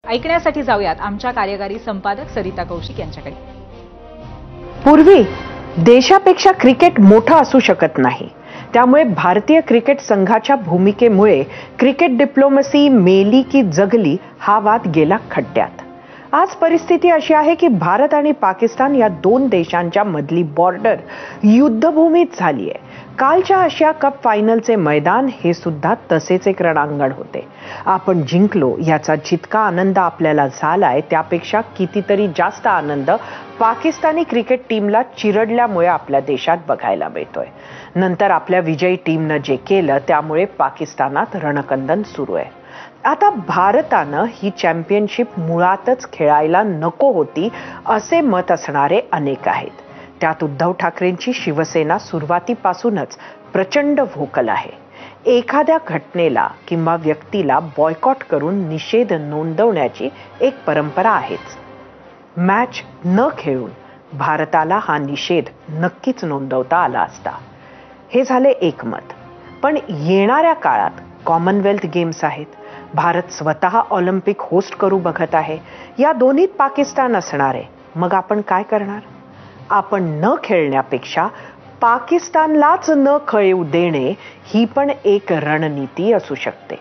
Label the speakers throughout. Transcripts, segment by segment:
Speaker 1: ऐकण्यासाठी जाऊयात आमच्या कार्यकारी संपादक सरिता कौशिक यांच्याकडे।
Speaker 2: पूर्वी देशापेक्षा क्रिकेट मोठा असू शकत नाही, त्यामुळे भारतीय क्रिकेट संघाच्या भूमिकेमुळे क्रिकेट डिप्लोमसी मेली की जगली हा वाद गेला खड्ड्यात। आज परिस्थिती अशी आहे की भारत आणि पाकिस्तान या दोन देशांच्या मधली बॉर्डर युद्धभूमीत झाली आहे। कालच्या आशिया कप फायनलचे मैदान हे सुद्धा तसेच एक रणांगण होते। आपण जिंकलो याचा जितका आनंद आपल्याला झालाय त्यापेक्षा कितीतरी जास्त आनंद पाकिस्तानी क्रिकेट टीमला चिरडल्यामुळे आपल्या देशात बघायला मिळतोय। नंतर आपल्या विजयी टीमनं जे केलं त्यामुळे पाकिस्तानात रणकंदन सुरू आहे। आता भारतानं ही चॅम्पियनशिप मुळातच खेळायला नको होती असे मत असणारे अनेक आहेत। त्यात उद्धव ठाकरेंची शिवसेना सुरुवातीपासूनच प्रचंड व्होकल आहे। एखाद्या घटनेला किंवा व्यक्तीला बॉयकॉट करून निषेध नोंदवण्याची एक परंपरा आहेच। मॅच न खेळून भारताला हा निषेध नक्कीच नोंदवता आला असता, हे झाले एक मत। पण येणाऱ्या काळात कॉमनवेल्थ गेम्स आहेत, भारत स्वतः ऑलिम्पिक होस्ट करू बघत आहे, या दोन्हीत पाकिस्तान असणार आहे। मग आपण काय करणार? आपण न खेळण्यापेक्षा पाकिस्तानलाच न खेळू देणे ही पण एक रणनीती असू शकते।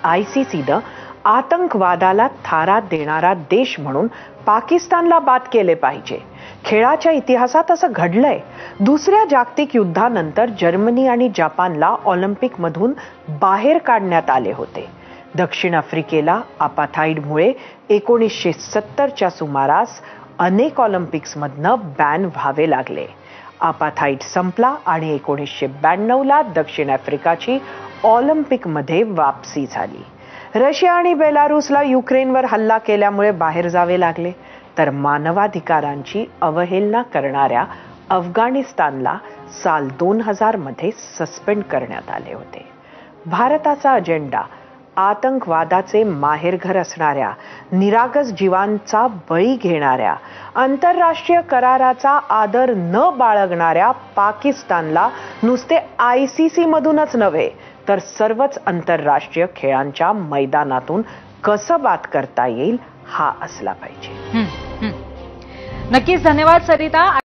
Speaker 2: आयसीसीनं आतंकवादाला थारा देणारा देश म्हणून पाकिस्तानला बाद केले पाहिजे। खेळाच्या इतिहासात असं घडलंय। दुसऱ्या जागतिक युद्धानंतर जर्मनी आणि जपानला ऑलिम्पिकमधून बाहेर काढण्यात आले होते। दक्षिण आफ्रिकेला अपार्थाईडमुळे 1970च्या सुमारास अनेक ऑलिम्पिक्समधनं बॅन व्हावे लागले। अपार्थाईड संपला आणि 1992ला दक्षिण आफ्रिकाची ऑलिम्पिकमध्ये वापसी झाली। रशिया आणि बेलारूसला युक्रेनवर हल्ला केल्यामुळे बाहेर जावे लागले, तर मानवाधिकारांची अवहेलना करणाऱ्या अफगाणिस्तानला साल 2000 मध्ये सस्पेंड करण्यात आले होते। भारताचा अजेंडा आतंकवादाचे माहेरघर असणाऱ्या, निरागस जीवांचा बळी घेणाऱ्या, आंतरराष्ट्रीय कराराचा आदर न बाळगणाऱ्या पाकिस्तानला नुसते आयसीसी मधूनच नव्हे तर सर्वच आंतरराष्ट्रीय खेळांच्या मैदानातून कसं बाद करता येईल हा असला पाहिजे।
Speaker 1: नक्कीच धन्यवाद सरिता।